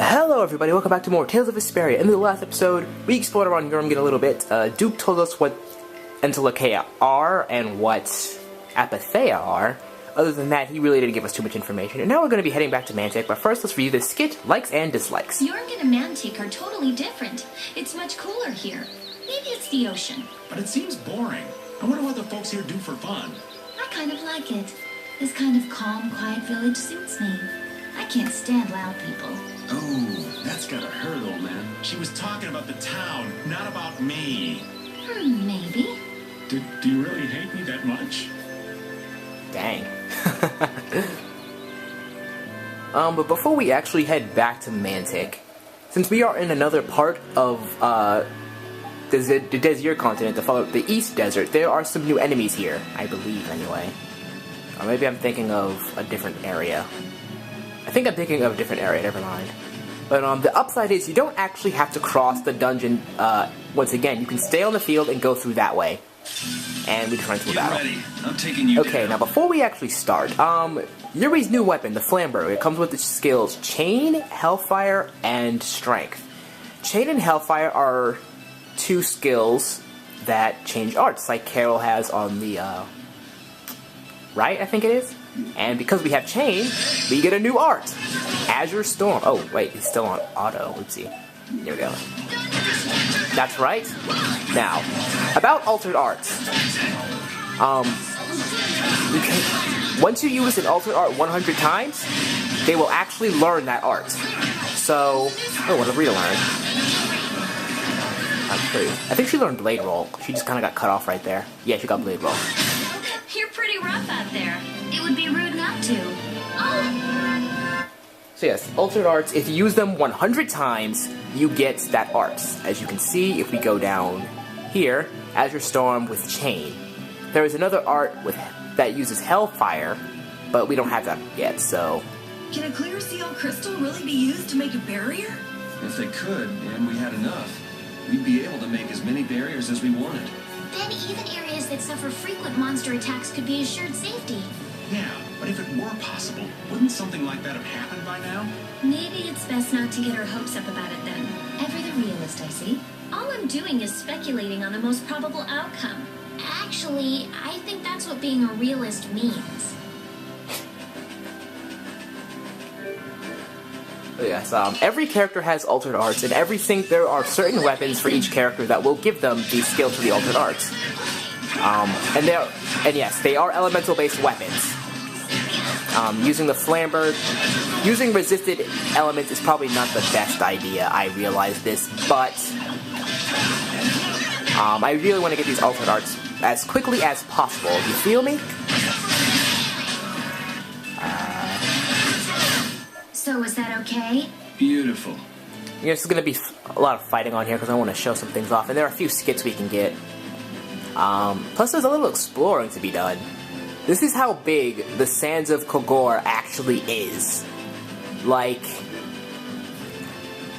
Hello everybody, welcome back to more Tales of Vesperia. In the last episode, we explored around Yuri a little bit. Duke told us what Entelecheia are and what Apatheia are. Other than that, he really didn't give us too much information. And now we're going to be heading back to Mantaic, but first let's review this skit, likes and dislikes. Yuri and Mantaic are totally different. It's much cooler here. Maybe it's the ocean. But it seems boring. I wonder what the folks here do for fun. I kind of like it. This kind of calm, quiet village suits me. I can't stand loud people. Oh, that's gotta hurt, old man. She was talking about the town, not about me. Maybe. Do you really hate me that much? Dang. But before we actually head back to Mantaic, since we are in another part of the Desert continent, the East Desert, there are some new enemies here, I believe, anyway. Or maybe I'm thinking of a different area. I think I'm thinking of a different area, never mind. But the upside is you don't actually have to cross the dungeon once again. You can stay on the field and go through that way. And we just run into a battle. Ready. I'm taking you Okay, down. now before we actually start, Yuri's new weapon, the Flamberger, it comes with the skills Chain, Hellfire, and Strength. Chain and Hellfire are two skills that change arts, like Carol has on the, right, I think it is? And because we have Chain, we get a new art. Azure Storm. Oh, wait, he's still on auto. Oopsie. Here we go. That's right. Now, about altered arts. Once you use an altered art 100 times, they will actually learn that art. So, oh, what did Rita learn? I think she learned Blade Roll. She just kind of got cut off right there. Yeah, she got Blade Roll. You're pretty rough out there. It would be rude not to. Oh! So yes, altered arts, if you use them 100 times, you get that art. As you can see, if we go down here, Azure Storm with Chain. There is another art that uses Hellfire, but we don't have that yet, so... Can a clear seal crystal really be used to make a barrier? If they could, and we had enough, we'd be able to make as many barriers as we wanted. Then even areas that suffer frequent monster attacks could be assured safety. Yeah, but if it were possible, wouldn't something like that have happened by now? Maybe it's best not to get our hopes up about it then. Ever the realist, I see. All I'm doing is speculating on the most probable outcome. Actually, I think that's what being a realist means. Yes, every character has altered arts, and there are certain weapons for each character that will give them the skill to the altered arts. And yes, they are elemental-based weapons. Using the Flamberger, using resisted elements is probably not the best idea, I realize this, but I really want to get these altered arts as quickly as possible. You feel me? So is that okay? Beautiful. There's going to be a lot of fighting on here because I want to show some things off, and there are a few skits we can get. Plus there's a little exploring to be done. This is how big the Sands of Cumore actually is. Like,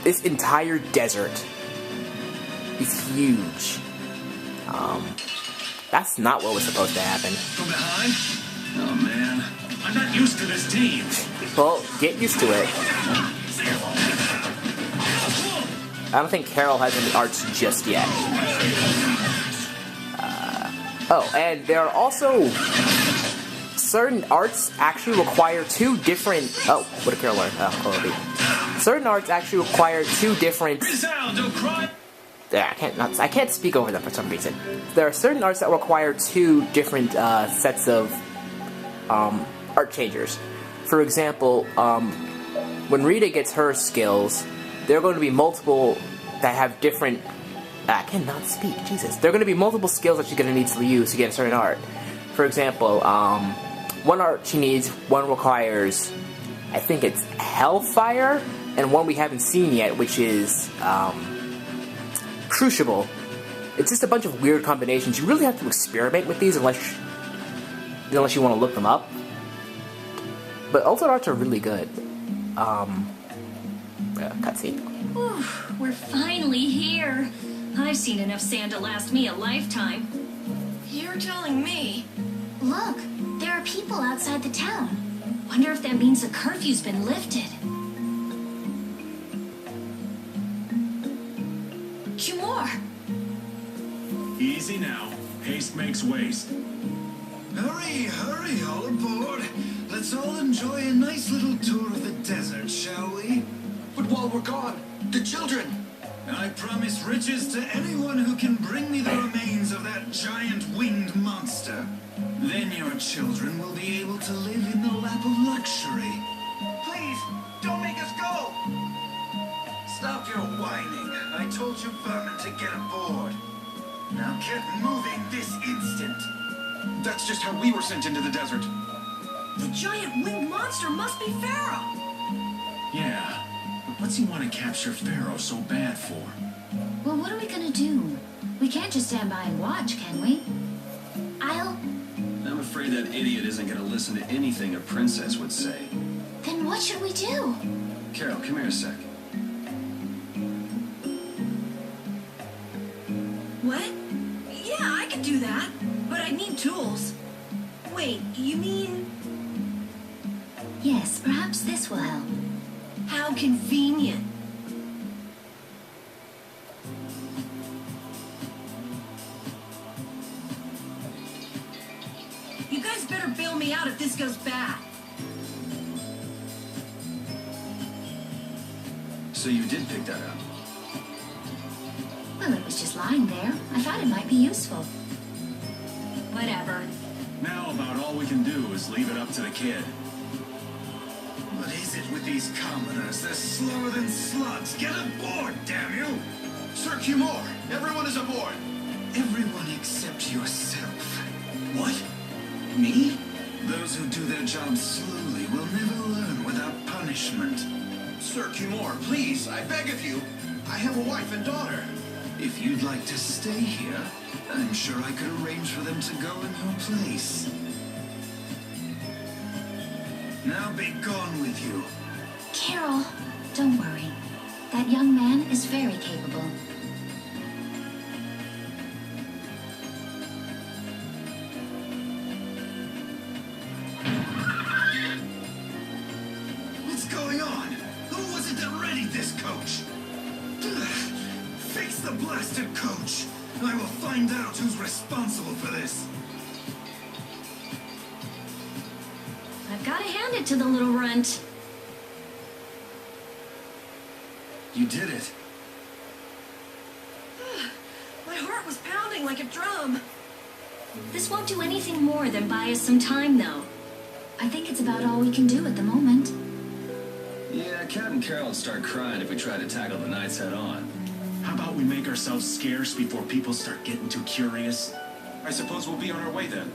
this entire desert is huge. That's not what was supposed to happen. From behind? Oh man, I'm not used to this team. Well, get used to it. I don't think Carol has any arts just yet. Oh, and there are also certain arts actually require two different... Oh, what did Carol learn? Oh, certain arts actually require two different... Yeah, I can't speak over them for some reason. There are certain arts that require two different sets of art changers. For example, when Rita gets her skills, there are going to be multiple that have different... I cannot speak, Jesus. There are going to be multiple skills that she's going to need to use to get a certain art. For example, one art she needs, one requires, I think it's Hellfire, and one we haven't seen yet, which is Crucible. It's just a bunch of weird combinations. You really have to experiment with these unless you want to look them up. But altered arts are really good. Cutscene. Whew, we're finally here. I've seen enough sand to last me a lifetime. You're telling me. Look, there are people outside the town. Wonder if that means the curfew's been lifted. Cumore! Easy now. Haste makes waste. Hurry, hurry, all aboard. Let's all enjoy a nice little tour of the desert, shall we? But while we're gone, the children! I promise riches to anyone who can bring me the remains of that giant winged monster. Then your children will be able to live in the lap of luxury. Please, don't make us go! Stop your whining. I told you vermin to get aboard. Now get moving this instant. That's just how we were sent into the desert. The giant winged monster must be Pharaoh! Yeah. But what's he want to capture Pharaoh so bad for? Well, what are we gonna do? We can't just stand by and watch, can we? I'm afraid that idiot isn't gonna listen to anything a princess would say. Then what should we do? Carol, come here a sec. What? Yeah, I could do that. But I need tools. Wait, you mean... Yes, perhaps this will help. How convenient. You guys better bail me out if this goes bad. So you did pick that up? Well, it was just lying there. I thought it might be useful. Whatever. Now about all we can do is leave it up to the kid. What is it with these commoners? They're slower than slugs. Get aboard, damn you! Sir Cumore, everyone is aboard! Everyone except yourself. What? Me? Those who do their jobs slowly will never learn without punishment. Sir Cumore, please, I beg of you. I have a wife and daughter. If you'd like to stay here, I'm sure I could arrange for them to go in your place. Now be gone with you. Carol, don't worry. That young man is very capable. What's going on? Who was it that readied this coach? Fix the blasted coach. I will find out who's responsible for this. I've got to hand it to the little runt. You did it. My heart was pounding like a drum. This won't do anything more than buy us some time, though. I think it's about all we can do at the moment. Yeah, Cat and Carol would start crying if we tried to tackle the knights head on. How about we make ourselves scarce before people start getting too curious? I suppose we'll be on our way then.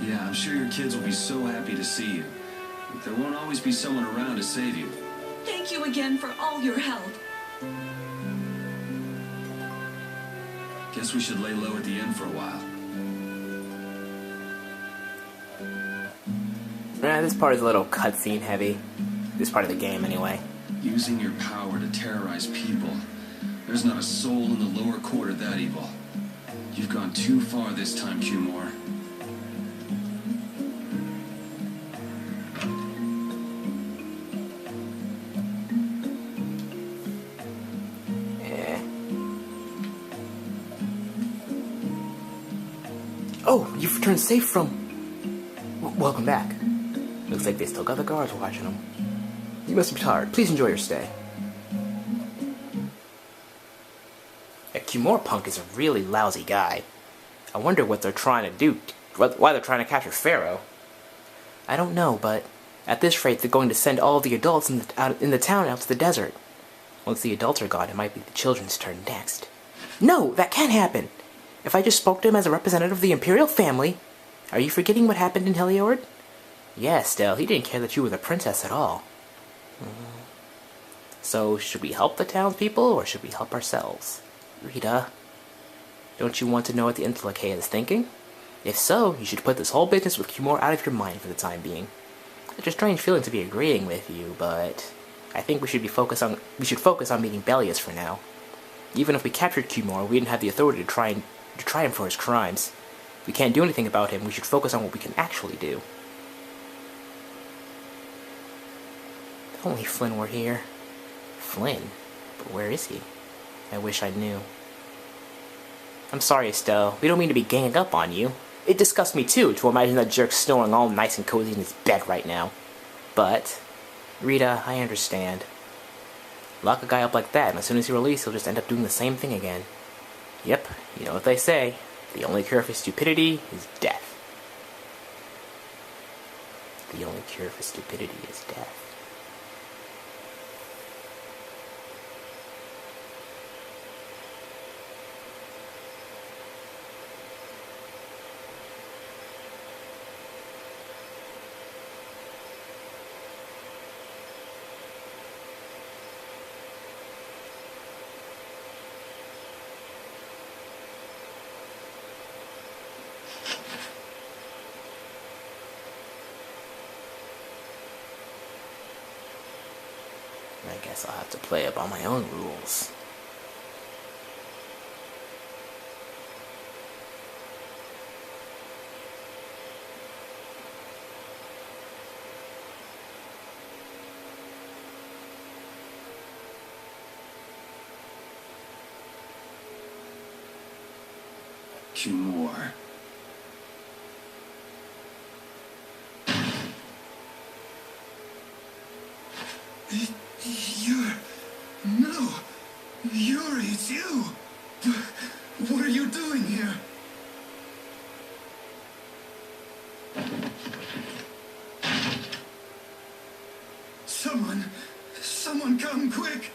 Yeah, I'm sure your kids will be so happy to see you. But there won't always be someone around to save you. Thank you again for all your help. Guess we should lay low at the inn for a while. This part is a little cutscene heavy. This part of the game, anyway. Using your power to terrorize people. There's not a soul in the lower quarter that evil. You've gone too far this time, Cumore. Oh, you've returned safe from... Welcome back. Looks like they still got the guards watching them. You must be tired. Please enjoy your stay. That Cumore punk is a really lousy guy. I wonder what they're trying to do. Why they're trying to capture Pharaoh. I don't know, but at this rate, they're going to send all the adults in the town out to the desert. Once the adults are gone, it might be the children's turn next. No, that can't happen. If I just spoke to him as a representative of the Imperial family... Are you forgetting what happened in Heliord? Yeah, Estelle, he didn't care that you were the princess at all. So, should we help the townspeople, or should we help ourselves? Rita, don't you want to know what the Intellect is thinking? If so, you should put this whole business with Cumore out of your mind for the time being. It's a strange feeling to be agreeing with you, but I think we should focus on meeting Bellius for now. Even if we captured Cumore, we didn't have the authority to try him for his crimes. If we can't do anything about him, we should focus on what we can actually do. If only Flynn were here. Flynn? But where is he? I wish I knew. I'm sorry, Estelle. We don't mean to be ganging up on you. It disgusts me too to imagine that jerk snoring all nice and cozy in his bed right now. But, Rita, I understand. Lock a guy up like that, and as soon as he's released, he'll just end up doing the same thing again. Yep, you know what they say. The only cure for stupidity is death. The only cure for stupidity is death. I guess I'll have to play it by my own rules. Cumore. No! Yuri, it's you! What are you doing here? Someone come quick!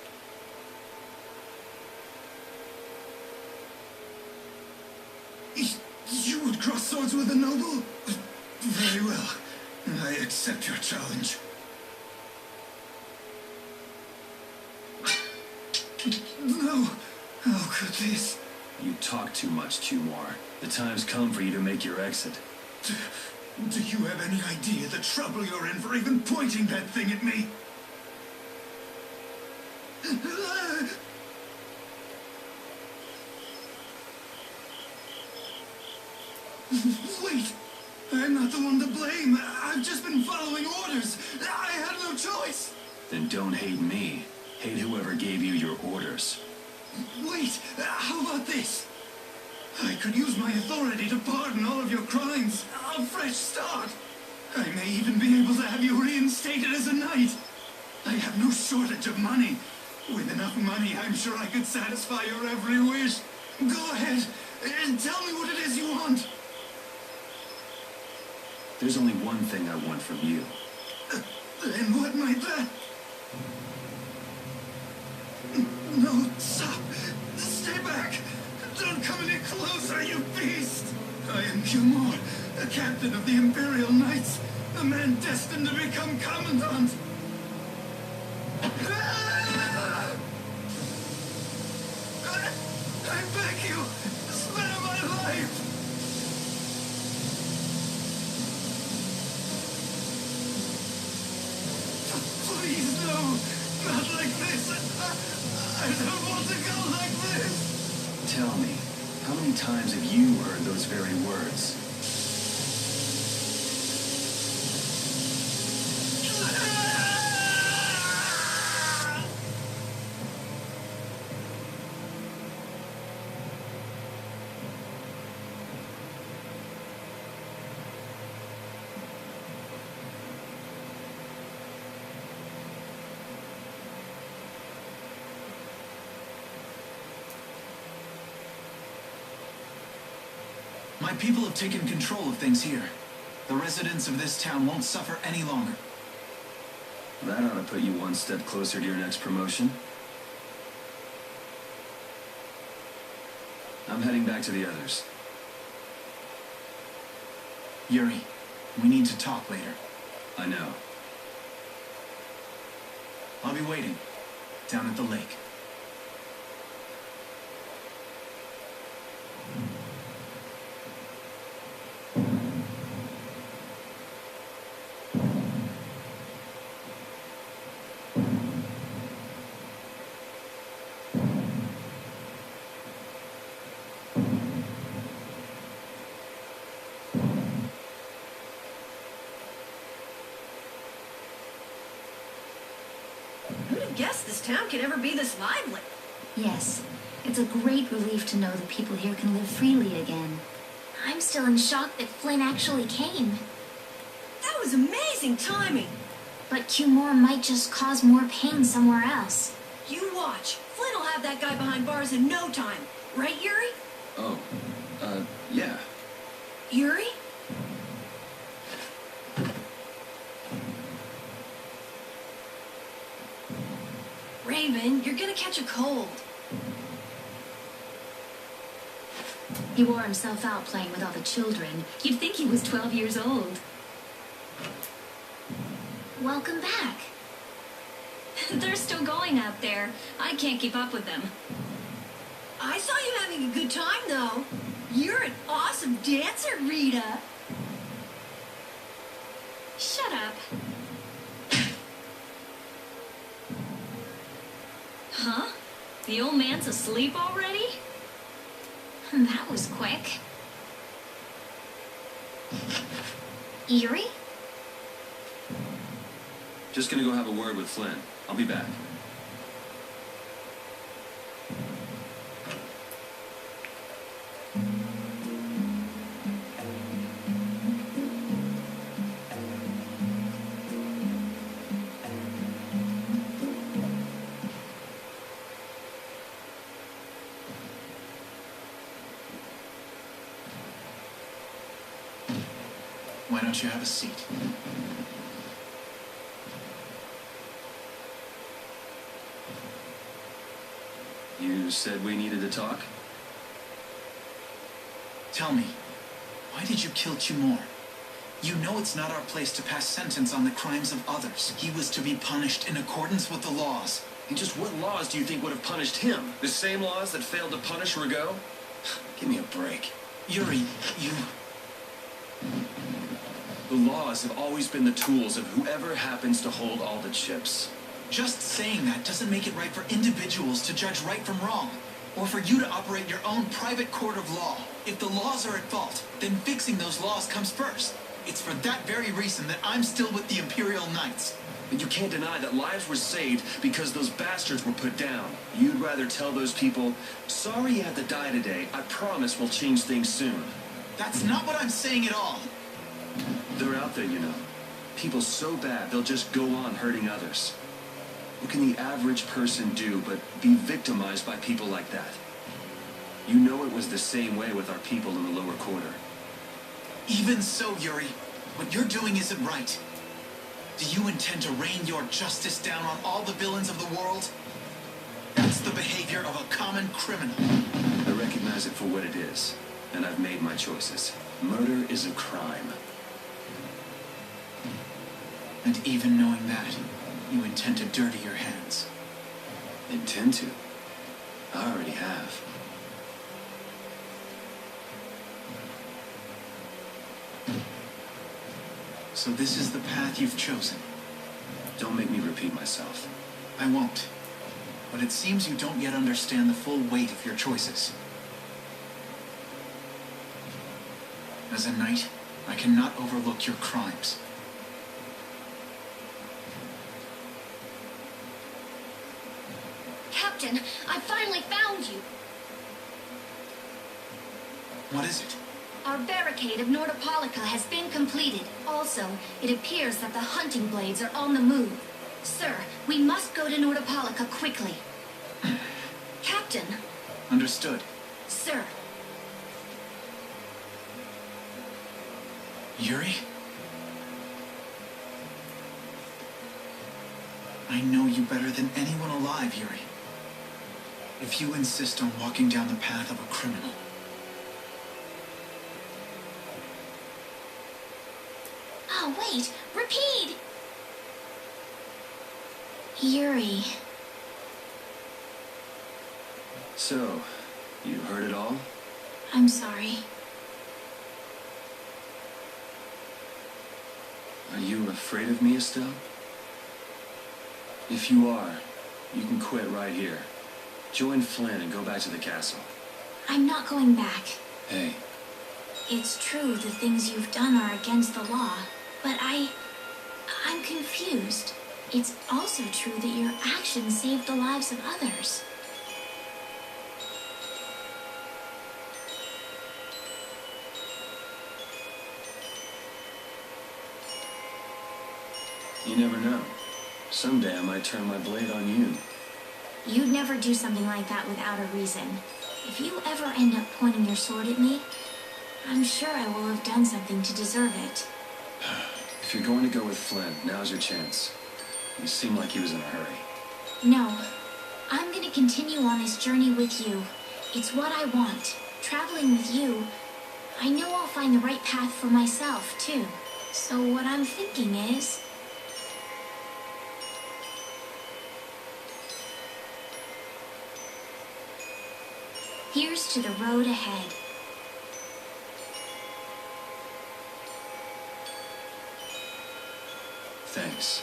You would cross swords with a noble? Very well. I accept your challenge. No! How could this? You talk too much, Cumore. The time's come for you to make your exit. Do you have any idea the trouble you're in for even pointing that thing at me? Wait! I'm not the one to blame. I've just been following orders. I had no choice. Then don't hate me. Hate whoever gave you your orders. Wait! How about this? I could use my authority to pardon all of your crimes. A fresh start. I may even be able to have you reinstated as a knight. I have no shortage of money. With enough money, I'm sure I could satisfy your every wish. Go ahead and tell me what it is you want. There's only one thing I want from you. And what might that? No, stop! Stay back! Don't come any closer, you beast! I am Cumore, a captain of the Imperial Knights, a man destined to become Commandant! I beg you, spare my life! Please, no! Not like this! I don't want to go like this! Tell me, how many times have you heard those very words? My people have taken control of things here. The residents of this town won't suffer any longer. That ought to put you one step closer to your next promotion. I'm heading back to the others. Yuri, we need to talk later. I know. I'll be waiting, down at the lake. Who'd have guessed this town could ever be this lively? Yes, It's a great relief to know that people here can live freely again. I'm still in shock that Flynn actually came. That was amazing timing. But Cumore might just cause more pain somewhere else. You watch. Flynn will have that guy behind bars in no time. Right, Yuri? Oh, yeah. Yuri? Raven, you're gonna catch a cold. He wore himself out playing with all the children. You'd think he was 12 years old. Welcome back. They're still going out there. I can't keep up with them. I saw you having a good time, though. You're an awesome dancer, Rita. Shut up. Huh? The old man's asleep already? That was quick. Yuri? Just gonna go have a word with Flynn. I'll be back. Why don't you have a seat? You said we needed to talk? Tell me, why did you kill Cumore? You know it's not our place to pass sentence on the crimes of others. He was to be punished in accordance with the laws. And just what laws do you think would have punished him? The same laws that failed to punish Rigaud? Give me a break. Yuri, you... The laws have always been the tools of whoever happens to hold all the chips. Just saying that doesn't make it right for individuals to judge right from wrong, or for you to operate your own private court of law. If the laws are at fault, then fixing those laws comes first. It's for that very reason that I'm still with the Imperial Knights. But you can't deny that lives were saved because those bastards were put down. You'd rather tell those people, sorry you had to die today, I promise we'll change things soon. That's not what I'm saying at all. They're out there, you know. People so bad they'll just go on hurting others. What can the average person do but be victimized by people like that? You know it was the same way with our people in the lower quarter. Even so, Yuri, what you're doing isn't right. Do you intend to rain your justice down on all the villains of the world? That's the behavior of a common criminal. I recognize it for what it is, and I've made my choices. Murder is a crime. And even knowing that, you intend to dirty your hands. Intend to? I already have. So this is the path you've chosen. Don't make me repeat myself. I won't. But it seems you don't yet understand the full weight of your choices. As a knight, I cannot overlook your crimes. Captain, I finally found you. What is it? Our barricade of Nordopolica has been completed. Also, it appears that the hunting blades are on the move. Sir, we must go to Nordopolica quickly. Captain. Understood. Sir. Yuri? I know you better than anyone alive, Yuri. If you insist on walking down the path of a criminal, Oh, wait! Repeat! Yuri. So, you heard it all? I'm sorry. Are you afraid of me, Estelle? If you are, you can quit right here. Join Flynn and go back to the castle. I'm not going back. Hey, It's true the things you've done are against the law, but I'm confused. It's also true that your actions saved the lives of others. You never know. Someday I might turn my blade on you. You'd never do something like that without a reason. If you ever end up pointing your sword at me, I'm sure I will have done something to deserve it. If you're going to go with Flynn, now's your chance. You seem like he was in a hurry. No. I'm gonna continue on this journey with you. It's what I want. Traveling with you, I know I'll find the right path for myself, too. So what I'm thinking is... here's to the road ahead. Thanks.